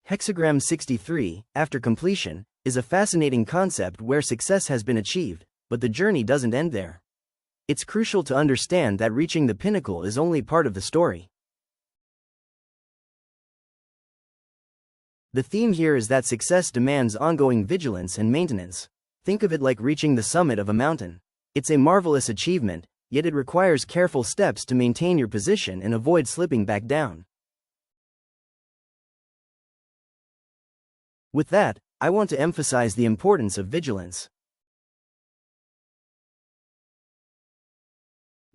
Hexagram 63, after completion, is a fascinating concept where success has been achieved, but the journey doesn't end there. It's crucial to understand that reaching the pinnacle is only part of the story. The theme here is that success demands ongoing vigilance and maintenance. Think of it like reaching the summit of a mountain. It's a marvelous achievement, yet it requires careful steps to maintain your position and avoid slipping back down. With that, I want to emphasize the importance of vigilance.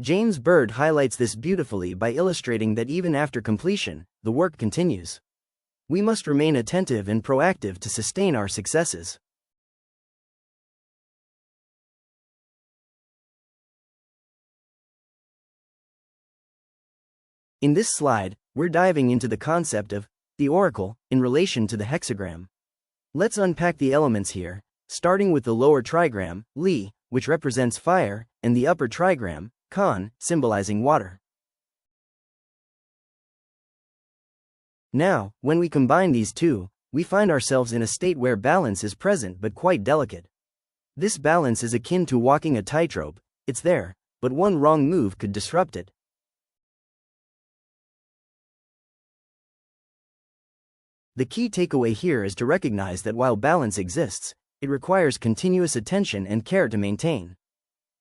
James Byrd highlights this beautifully by illustrating that even after completion, the work continues. We must remain attentive and proactive to sustain our successes. In this slide, we're diving into the concept of the oracle in relation to the hexagram. Let's unpack the elements here, starting with the lower trigram, Li, which represents fire, and the upper trigram, Kan, symbolizing water. Now, when we combine these two, we find ourselves in a state where balance is present but quite delicate. This balance is akin to walking a tightrope. It's there, but one wrong move could disrupt it. The key takeaway here is to recognize that while balance exists, it requires continuous attention and care to maintain.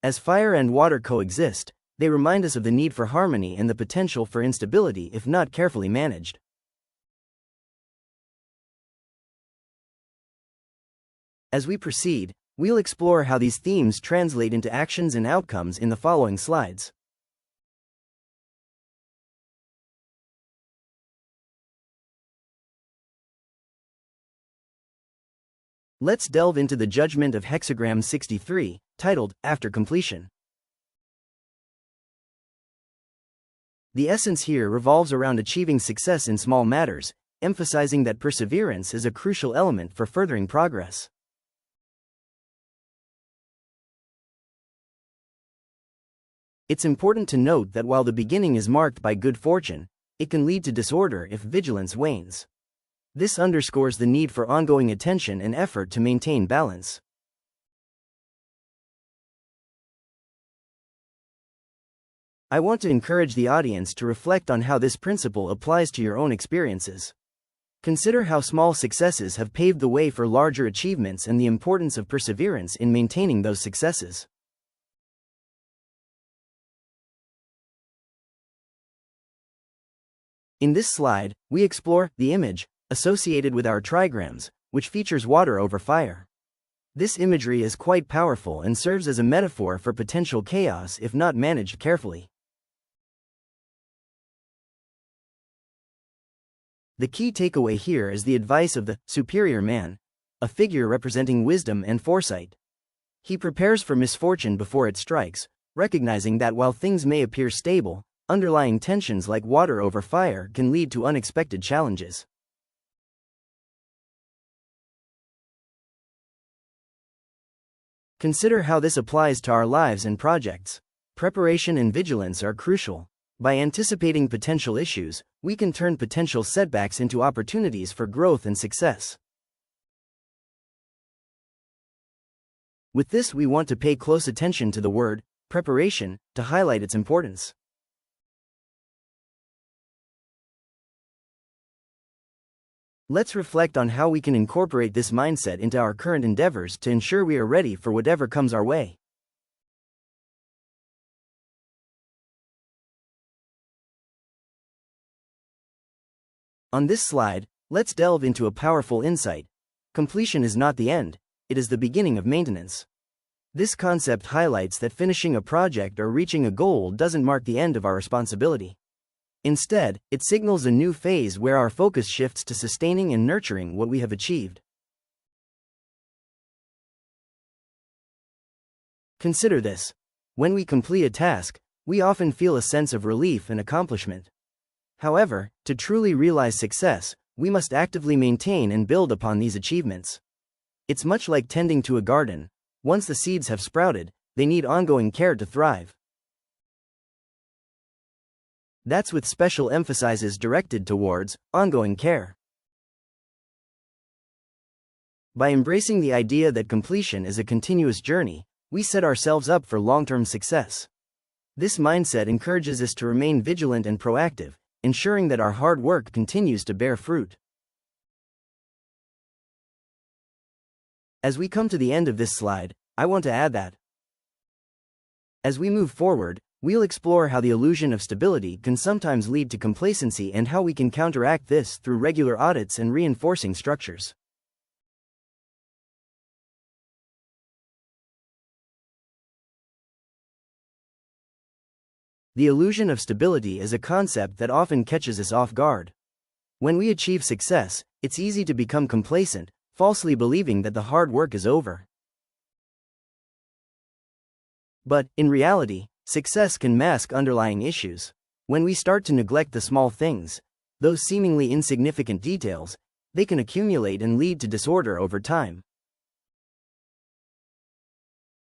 As fire and water coexist, they remind us of the need for harmony and the potential for instability if not carefully managed. As we proceed, we'll explore how these themes translate into actions and outcomes in the following slides. Let's delve into the judgment of Hexagram 63, titled, After Completion. The essence here revolves around achieving success in small matters, emphasizing that perseverance is a crucial element for furthering progress. It's important to note that while the beginning is marked by good fortune, it can lead to disorder if vigilance wanes. This underscores the need for ongoing attention and effort to maintain balance. I want to encourage the audience to reflect on how this principle applies to your own experiences. Consider how small successes have paved the way for larger achievements and the importance of perseverance in maintaining those successes. In this slide, we explore the image associated with our trigrams, which features water over fire. This imagery is quite powerful and serves as a metaphor for potential chaos if not managed carefully. The key takeaway here is the advice of the superior man, a figure representing wisdom and foresight. He prepares for misfortune before it strikes, recognizing that while things may appear stable, underlying tensions like water over fire can lead to unexpected challenges. Consider how this applies to our lives and projects. Preparation and vigilance are crucial. By anticipating potential issues, we can turn potential setbacks into opportunities for growth and success. With this, we want to pay close attention to the word preparation to highlight its importance. Let's reflect on how we can incorporate this mindset into our current endeavors to ensure we are ready for whatever comes our way. On this slide, let's delve into a powerful insight. Completion is not the end, it is the beginning of maintenance. This concept highlights that finishing a project or reaching a goal doesn't mark the end of our responsibility. Instead, it signals a new phase where our focus shifts to sustaining and nurturing what we have achieved. Consider this. When we complete a task, we often feel a sense of relief and accomplishment. However, to truly realize success, we must actively maintain and build upon these achievements. It's much like tending to a garden. Once the seeds have sprouted, they need ongoing care to thrive. That's with special emphasis directed towards ongoing care. By embracing the idea that completion is a continuous journey, we set ourselves up for long-term success. This mindset encourages us to remain vigilant and proactive, ensuring that our hard work continues to bear fruit. As we come to the end of this slide, I want to add that as we move forward, we'll explore how the illusion of stability can sometimes lead to complacency and how we can counteract this through regular audits and reinforcing structures. The illusion of stability is a concept that often catches us off guard. When we achieve success, it's easy to become complacent, falsely believing that the hard work is over. But, in reality, success can mask underlying issues. When we start to neglect the small things, those seemingly insignificant details, they can accumulate and lead to disorder over time.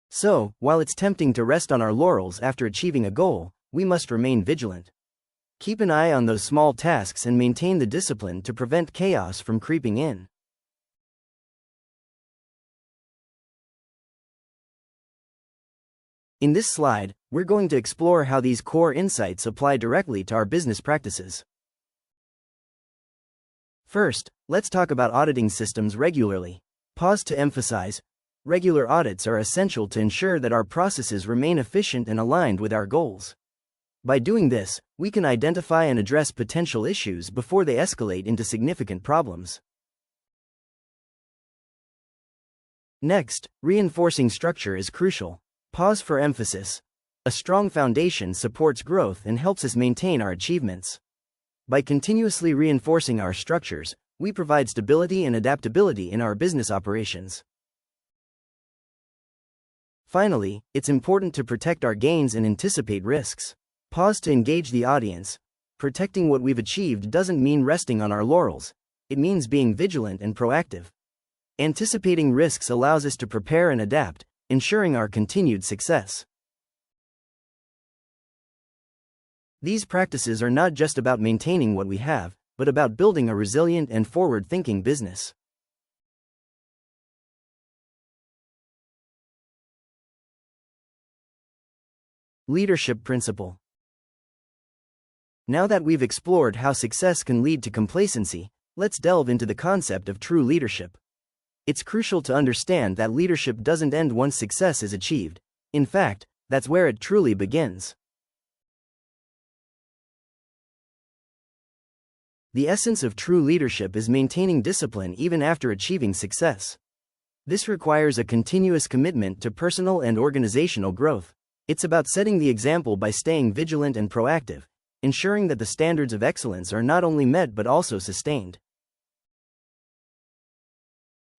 So, while it's tempting to rest on our laurels after achieving a goal, we must remain vigilant. Keep an eye on those small tasks and maintain the discipline to prevent chaos from creeping in. In this slide, we're going to explore how these core insights apply directly to our business practices. First, let's talk about auditing systems regularly. Pause to emphasize, regular audits are essential to ensure that our processes remain efficient and aligned with our goals. By doing this, we can identify and address potential issues before they escalate into significant problems. Next, reinforcing structure is crucial. Pause for emphasis. A strong foundation supports growth and helps us maintain our achievements. By continuously reinforcing our structures, we provide stability and adaptability in our business operations. Finally, it's important to protect our gains and anticipate risks. Pause to engage the audience. Protecting what we've achieved doesn't mean resting on our laurels. It means being vigilant and proactive. Anticipating risks allows us to prepare and adapt, ensuring our continued success. These practices are not just about maintaining what we have, but about building a resilient and forward-thinking business. Leadership principle. Now that we've explored how success can lead to complacency, let's delve into the concept of true leadership. It's crucial to understand that leadership doesn't end once success is achieved. In fact, that's where it truly begins. The essence of true leadership is maintaining discipline even after achieving success. This requires a continuous commitment to personal and organizational growth. It's about setting the example by staying vigilant and proactive, ensuring that the standards of excellence are not only met but also sustained.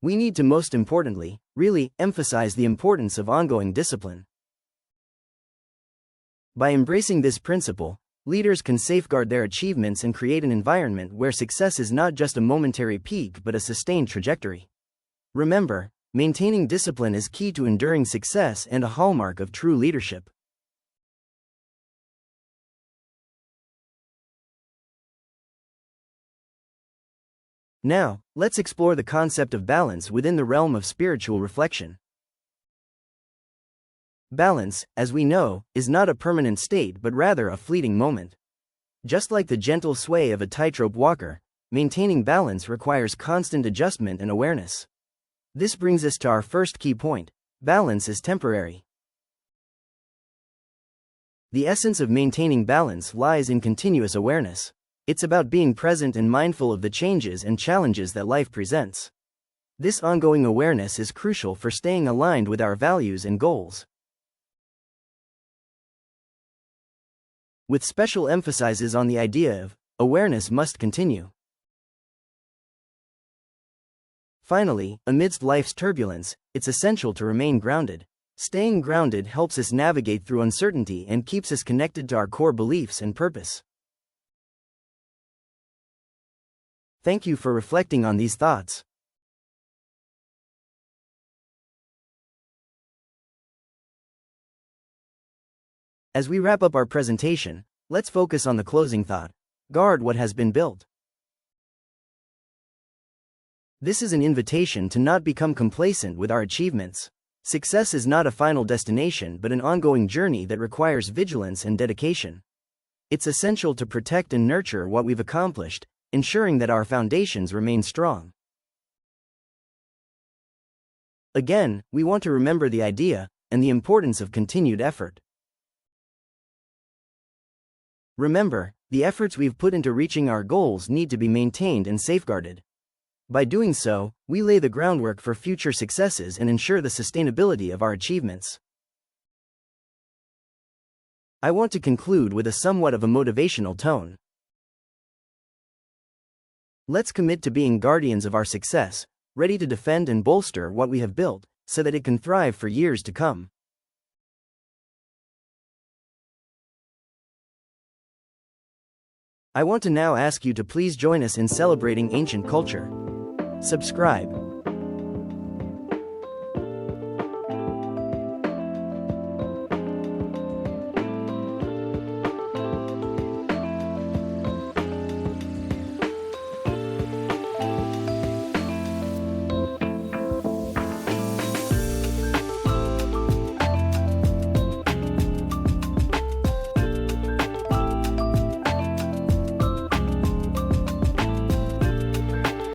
We need to, most importantly, really emphasize the importance of ongoing discipline. By embracing this principle, leaders can safeguard their achievements and create an environment where success is not just a momentary peak but a sustained trajectory. Remember, maintaining discipline is key to enduring success and a hallmark of true leadership. Now, let's explore the concept of balance within the realm of spiritual reflection. Balance, as we know, is not a permanent state but rather a fleeting moment. Just like the gentle sway of a tightrope walker, maintaining balance requires constant adjustment and awareness. This brings us to our first key point: balance is temporary. The essence of maintaining balance lies in continuous awareness. It's about being present and mindful of the changes and challenges that life presents. This ongoing awareness is crucial for staying aligned with our values and goals. With special emphasis on the idea of awareness must continue. Finally, amidst life's turbulence, it's essential to remain grounded. Staying grounded helps us navigate through uncertainty and keeps us connected to our core beliefs and purpose. Thank you for reflecting on these thoughts. As we wrap up our presentation, let's focus on the closing thought: guard what has been built. This is an invitation to not become complacent with our achievements. Success is not a final destination but an ongoing journey that requires vigilance and dedication. It's essential to protect and nurture what we've accomplished, ensuring that our foundations remain strong. Again, we want to remember the idea and the importance of continued effort. Remember, the efforts we've put into reaching our goals need to be maintained and safeguarded. By doing so, we lay the groundwork for future successes and ensure the sustainability of our achievements. I want to conclude with a somewhat of a motivational tone. Let's commit to being guardians of our success, ready to defend and bolster what we have built, so that it can thrive for years to come. I want to now ask you to please join us in celebrating ancient culture. Subscribe.